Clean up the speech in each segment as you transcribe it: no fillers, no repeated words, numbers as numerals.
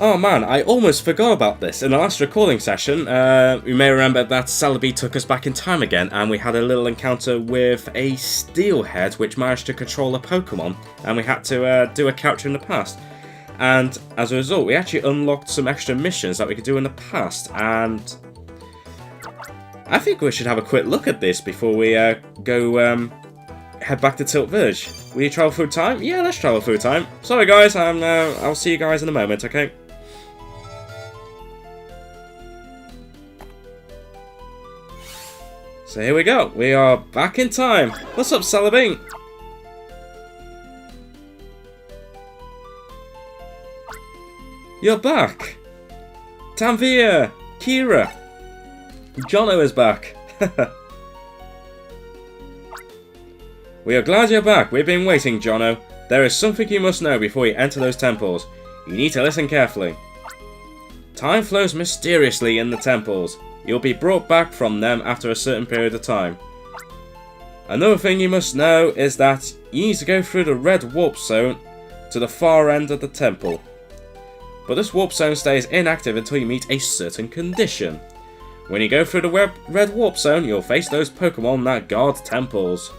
Oh man, I almost forgot about this. In the last recording session, you may remember that Celebi took us back in time again, and we had a little encounter with a steelhead which managed to control a Pokémon, and we had to do a capture in the past. And as a result, we actually unlocked some extra missions that we could do in the past, and I think we should have a quick look at this before we go head back to Tilt Village. Will you travel through time? Yeah, let's travel through time. Sorry guys, I'll see you guys in a moment, okay? So here we go, we are back in time. What's up, Celebi? You're back! Tanvir! Kira! Jono is back! We are glad you're back. We've been waiting, Jono. There is something you must know before you enter those temples. You need to listen carefully. Time flows mysteriously in the temples. You'll be brought back from them after a certain period of time. Another thing you must know is that you need to go through the red warp zone to the far end of the temple. But this warp zone stays inactive until you meet a certain condition. When you go through the red warp zone, you'll face those Pokémon that guard temples.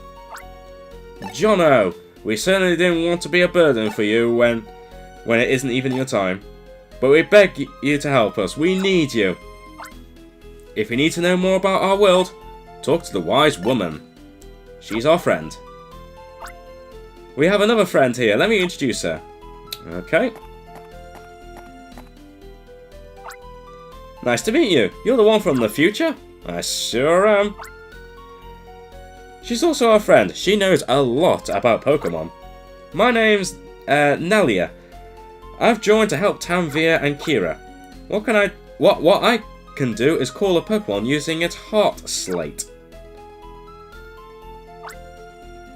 Jono, we certainly didn't want to be a burden for you when it isn't even your time. But we beg you to help us. We need you. If you need to know more about our world, talk to the wise woman. She's our friend. We have another friend here. Let me introduce her. Okay. Nice to meet you. You're the one from the future? I sure am. She's also our friend. She knows a lot about Pokemon. My name's Nelia. I've joined to help Tanvir and Kira. What I can do is call a Pokemon using its heart slate.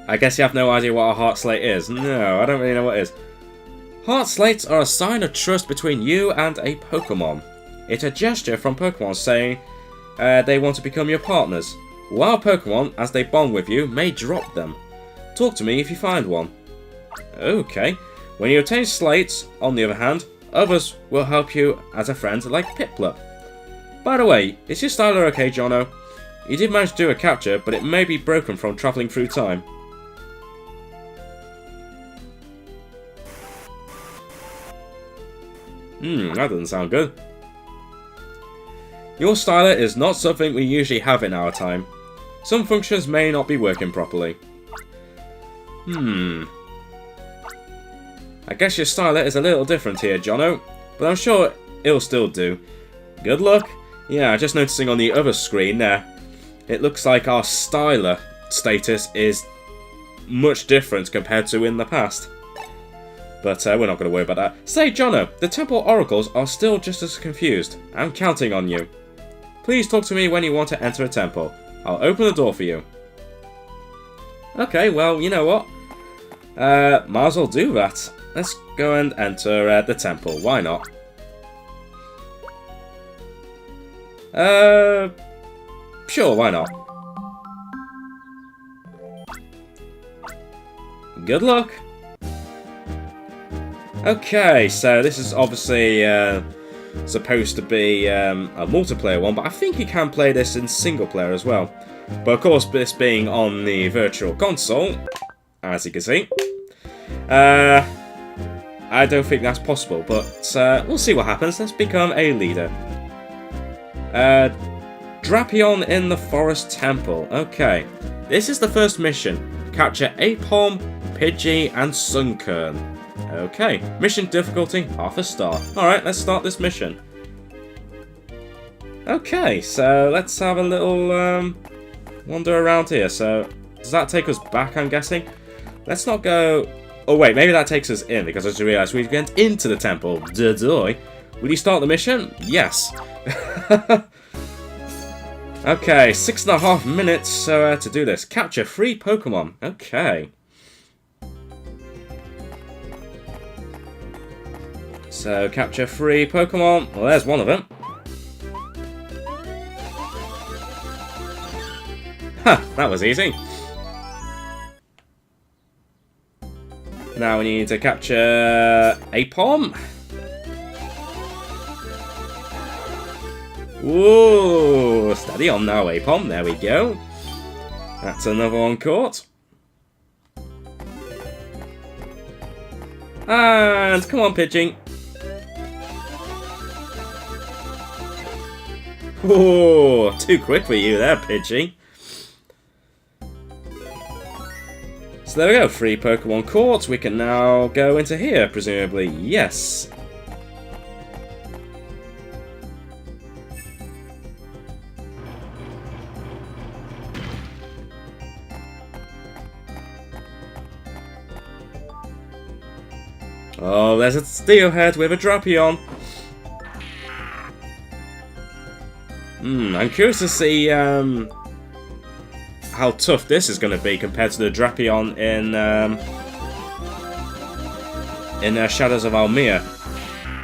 I guess you have no idea what a heart slate is. No, I don't really know what it is. Heart slates are a sign of trust between you and a Pokemon. It's a gesture from Pokemon saying they want to become your partners. Wild Pokemon, as they bond with you, may drop them. Talk to me if you find one. Okay. When you obtain slates, on the other hand, others will help you as a friend like Piplup. By the way, is your styler okay, Jono? You did manage to do a capture, but it may be broken from travelling through time. That doesn't sound good. Your styler is not something we usually have in our time. Some functions may not be working properly. I guess your styler is a little different here, Jono, but I'm sure it'll still do. Good luck. Yeah, just noticing on the other screen there, it looks like our styler status is much different compared to in the past. But we're not going to worry about that. Say, Jono, the temple oracles are still just as confused. I'm counting on you. Please talk to me when you want to enter a temple. I'll open the door for you. Okay, well, you know what? Might as well do that. Let's go and enter the temple. Why not? Sure, why not? Good luck! Okay, so this is obviously supposed to be a multiplayer one, but I think you can play this in single player as well. But of course, this being on the virtual console, as you can see, I don't think that's possible, but we'll see what happens. Let's become a leader. Drapion in the Forest Temple. Okay, this is the first mission. Capture Apom, Pidgey, and Sunkern. Okay, mission difficulty, half a star. Alright, let's start this mission. Okay, so let's have a little wander around here. So, does that take us back, I'm guessing? Let's not go... Oh wait, maybe that takes us in, because I just realised we went into the temple. Duh-doy. Will you start the mission? Yes. Okay, 6.5 minutes to do this. Capture 3 Pokemon. Okay. So, capture 3 Pokemon. Well, there's one of them. Ha! That was easy. Now we need to capture Apom. Ooh, steady on now, Apom. There we go. That's another one caught. And come on, pitching. Ooh, too quick for you there, pitching. So there we go, 3 Pokemon caught. We can now go into here, presumably. Yes. Oh, there's a Steelhead with a Drapion. I'm curious to see how tough this is going to be compared to the Drapion in Shadows of Almia.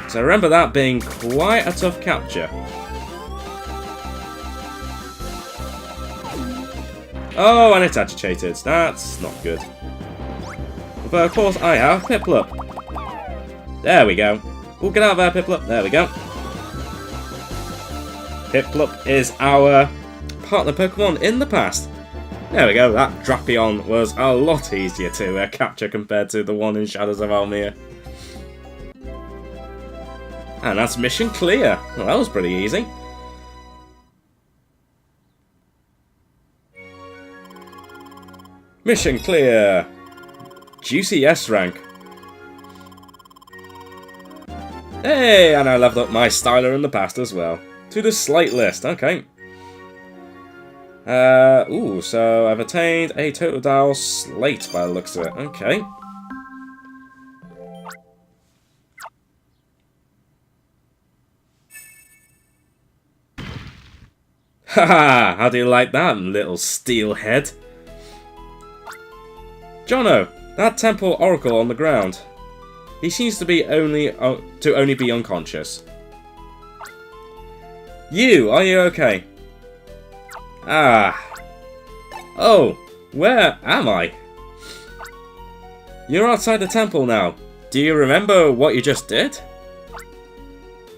So I remember that being quite a tough capture. Oh, and it's agitated. That's not good. But of course I have Piplup. There we go. We'll get out of there, Piplup. There we go. Piplup is our partner Pokemon in the past. There we go. That Drapion was a lot easier to capture compared to the one in Shadows of Almia. And that's mission clear. Well, that was pretty easy. Mission clear. Juicy S rank. Hey, and I leveled up my Styler in the past as well. To the Slate list, okay. Ooh, so I've attained a Totodile Slate by the looks of it. Okay. Haha, how do you like that, little steelhead? Jono, that Temple Oracle on the ground. He seems to be only be unconscious. You, are you okay? Ah. Oh, where am I? You're outside the temple now. Do you remember what you just did?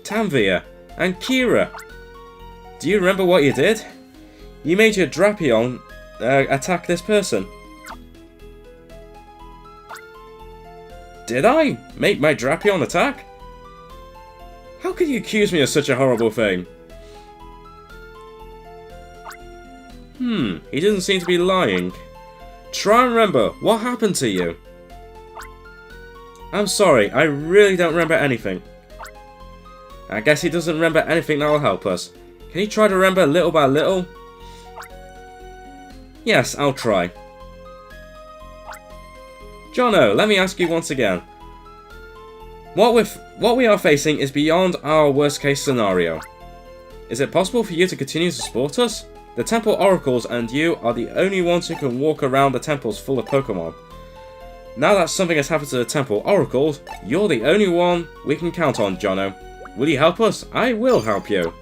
Tanvia and Kira. Do you remember what you did? You made your Drapion attack this person. Did I make my Drapion attack? How could you accuse me of such a horrible thing? He doesn't seem to be lying. Try and remember, what happened to you? I'm sorry, I really don't remember anything. I guess he doesn't remember anything that will help us. Can you try to remember little by little? Yes, I'll try. Jono, let me ask you once again. What we are facing is beyond our worst case scenario. Is it possible for you to continue to support us? The Temple Oracles and you are the only ones who can walk around the temples full of Pokemon. Now that something has happened to the Temple Oracles, you're the only one we can count on, Jono. Will you help us? I will help you.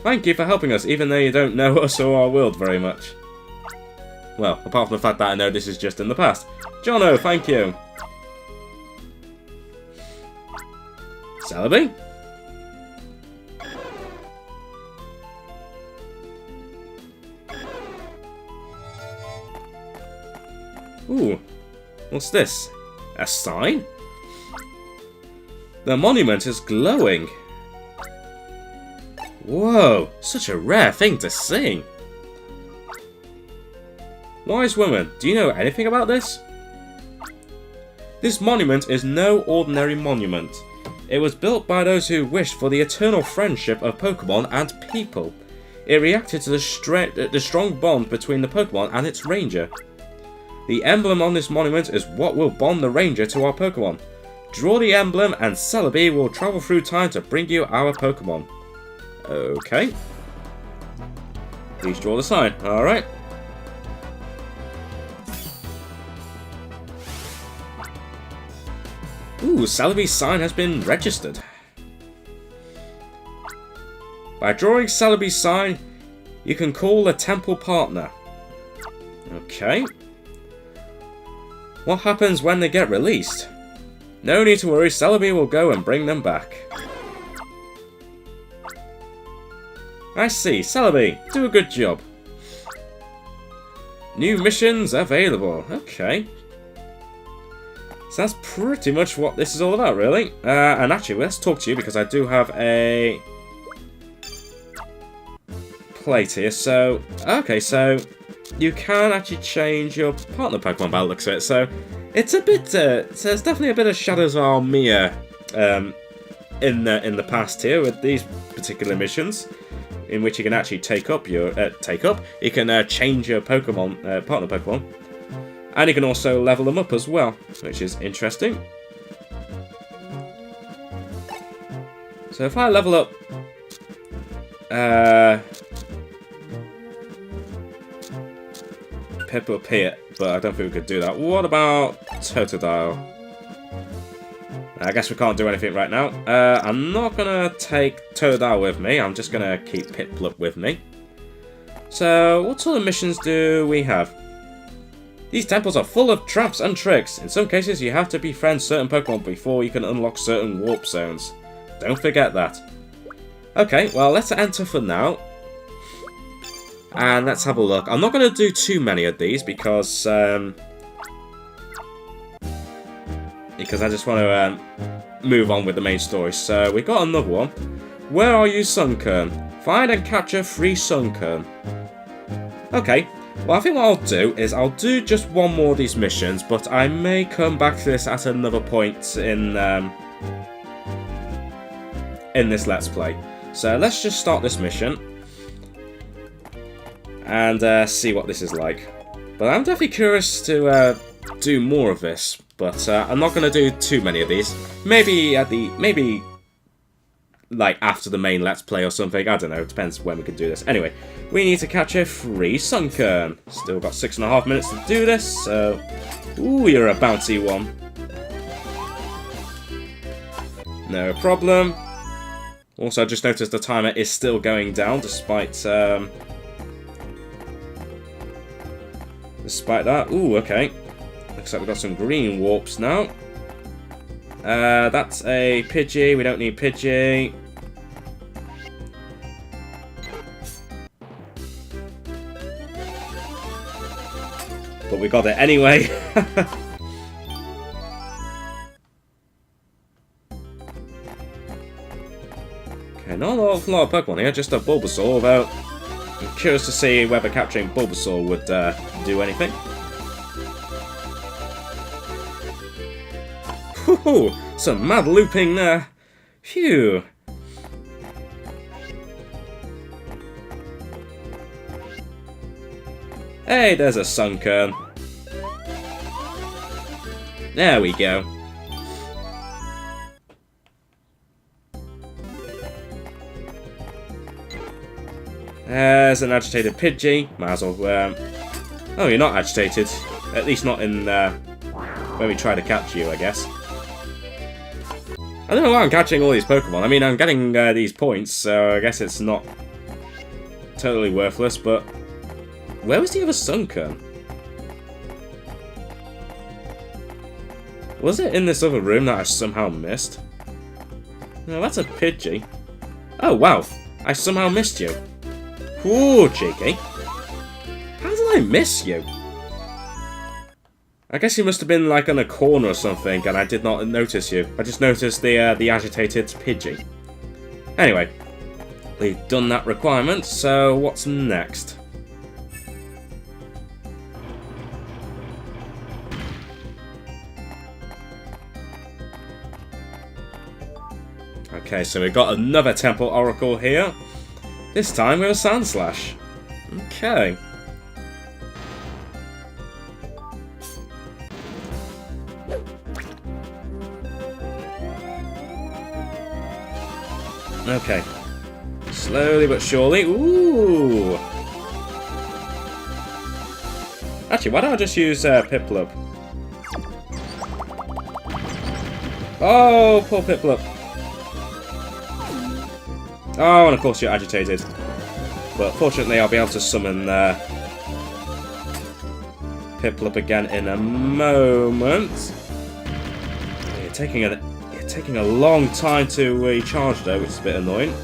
Thank you for helping us, even though you don't know us or our world very much. Well, apart from the fact that I know this is just in the past. Jono, thank you. Celebi? Ooh, what's this? A sign? The monument is glowing. Whoa, such a rare thing to see. Wise woman, do you know anything about this? This monument is no ordinary monument. It was built by those who wished for the eternal friendship of Pokemon and people. It reacted to the strong bond between the Pokemon and its ranger. The emblem on this monument is what will bond the ranger to our Pokemon. Draw the emblem and Celebi will travel through time to bring you our Pokemon. Okay. Please draw the sign. Alright. Ooh, Celebi's sign has been registered. By drawing Celebi's sign, you can call a temple partner. Okay. What happens when they get released? No need to worry, Celebi will go and bring them back. I see. Celebi, do a good job. New missions available. Okay. So that's pretty much what this is all about, really. And actually, let's talk to you because I do have a plate here. So, okay, so you can actually change your partner Pokemon by the looks of it. So it's a bit, so there's definitely a bit of Shadows of Almia in the past here with these particular missions, in which you can actually take up your you can change your Pokemon partner Pokemon. And you can also level them up as well, which is interesting. So if I level up... Pip up here, but I don't think we could do that. What about Totodile? I guess we can't do anything right now. I'm not going to take Totodile with me. I'm just going to keep Piplup with me. So, what sort of missions do we have? These temples are full of traps and tricks. In some cases, you have to befriend certain Pokemon before you can unlock certain warp zones. Don't forget that. Okay, well, let's enter for now. And let's have a look. I'm not going to do too many of these because I just want to move on with the main story. So, we got another one. Where are you, Sunkern? Find and capture 3 Sunkern. Okay. Well, I think what I'll do is I'll do just one more of these missions, but I may come back to this at another point in this Let's Play. So let's just start this mission and see what this is like. But I'm definitely curious to do more of this, but I'm not going to do too many of these. Maybe like after the main Let's Play or something. I don't know, it depends when we can do this. Anyway, we need to capture 3 Sunkern. Still got 6.5 minutes to do this, so... Ooh, you're a bouncy one. No problem. Also, I just noticed the timer is still going down despite that. Ooh, okay. Looks like we've got some green warps now. That's a Pidgey. We don't need Pidgey. But we got it anyway. Okay, not a lot of Pokemon here, just a Bulbasaur, although I'm curious to see whether capturing Bulbasaur would do anything. Woohoo! Some mad looping there. Phew. Hey, there's a Sunkern. There we go. There's an agitated Pidgey. Might as well... Oh, you're not agitated. At least not in when we try to catch you, I guess. I don't know why I'm catching all these Pokemon. I mean, I'm getting these points, so I guess it's not totally worthless, but... Where was the other Sunkern? Was it in this other room that I somehow missed? No, that's a Pidgey. Oh, wow. I somehow missed you. Ooh, cheeky. How did I miss you? I guess you must have been like on a corner or something and I did not notice you. I just noticed the agitated Pidgey. Anyway, we've done that requirement, so what's next? Okay, so we've got another Temple Oracle here. This time with a Sandslash. Okay. Okay. Slowly but surely. Ooh! Actually, why don't I just use Piplup? Oh, poor Piplup. Oh, and of course you're agitated. But fortunately I'll be able to summon Piplup again in a moment. You're taking a long time to recharge though, which is a bit annoying.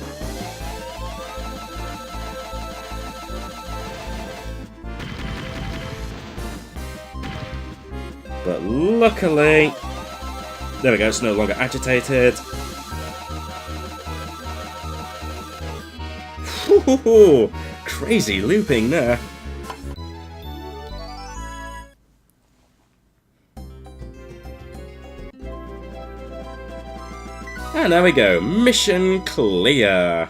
luckily... There we go, it's no longer agitated. Ooh, crazy looping there. And there we go, mission clear.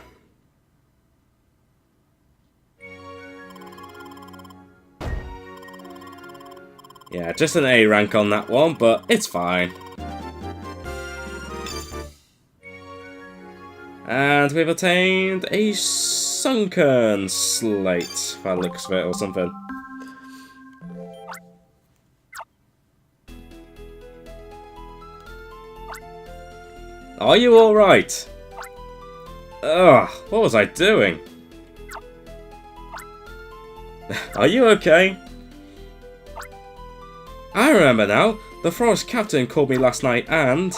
Yeah, just an A rank on that one, but it's fine. And we've attained a Sunkern slate, by the looks of it, or something. Are you alright? Ugh, what was I doing? Are you okay? I remember now. The forest captain called me last night and...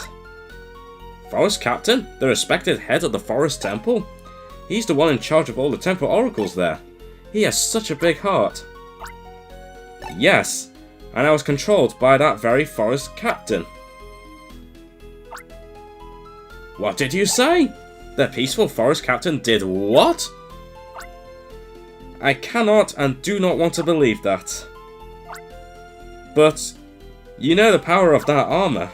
Forest captain? The respected head of the forest temple? He's the one in charge of all the temple oracles there. He has such a big heart. Yes, and I was controlled by that very forest captain. What did you say? The peaceful forest captain did what? I cannot and do not want to believe that. But, you know the power of that armor.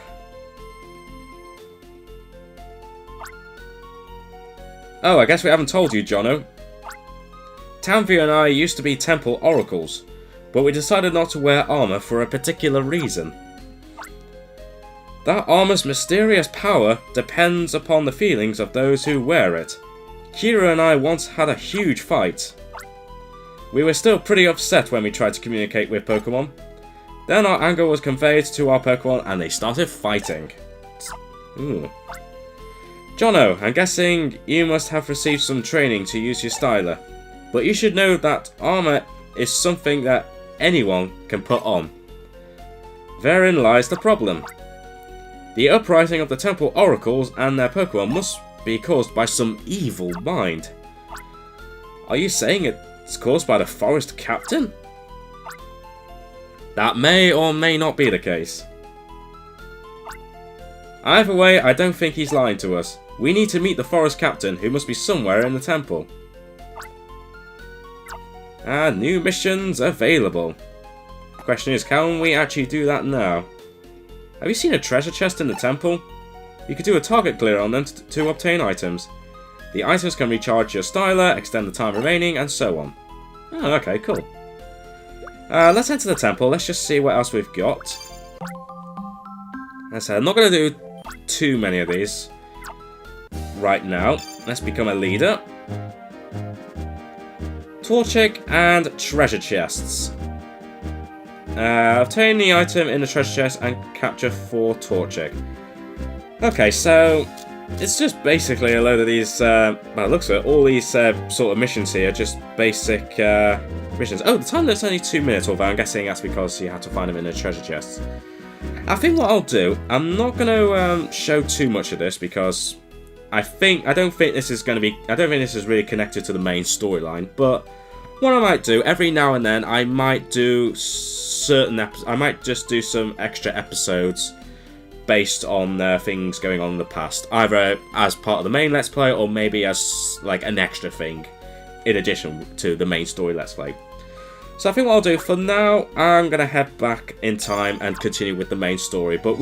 Oh, I guess we haven't told you, Jono. Tanvir and I used to be temple oracles, but we decided not to wear armor for a particular reason. That armor's mysterious power depends upon the feelings of those who wear it. Kira and I once had a huge fight. We were still pretty upset when we tried to communicate with Pokémon. Then our anger was conveyed to our Pokémon and they started fighting. Ooh. Jono, I'm guessing you must have received some training to use your styler. But you should know that armor is something that anyone can put on. Therein lies the problem. The uprising of the Temple Oracles and their Pokémon must be caused by some evil mind. Are you saying it's caused by the Forest Captain? That may or may not be the case. Either way, I don't think he's lying to us. We need to meet the Forest Captain, who must be somewhere in the temple. And new missions available. The question is, can we actually do that now? Have you seen a treasure chest in the temple? You could do a target clear on them to obtain items. The items can recharge your styler, extend the time remaining, and so on. Oh, okay, cool. Let's head to the temple. Let's just see what else we've got. As I said, I'm not going to do too many of these right now. Let's become a leader. Torchic and treasure chests. Obtain the item in the treasure chest and capture 4 Torchic. Okay, so it's just basically a load of these, well, it looks at all these sort of missions here, just basic missions. Oh, the time limit's only 2 minutes, although I'm guessing that's because you have to find them in the treasure chests. I think what I'll do, I'm not going to show too much of this because I don't think this is really connected to the main storyline, but what I might do, every now and then, I might do I might just do some extra episodes based on things going on in the past, either as part of the main Let's Play or maybe as like an extra thing in addition to the main story Let's Play. So I think what I'll do for now, I'm gonna head back in time and continue with the main story, but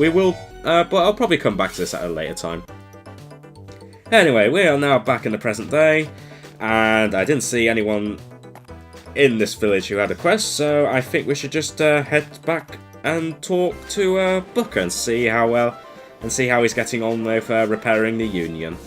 I'll probably come back to this at a later time. Anyway, we are now back in the present day, and I didn't see anyone in this village who had a quest, so I think we should just head back and talk to Booker and see how he's getting on with repairing the Union.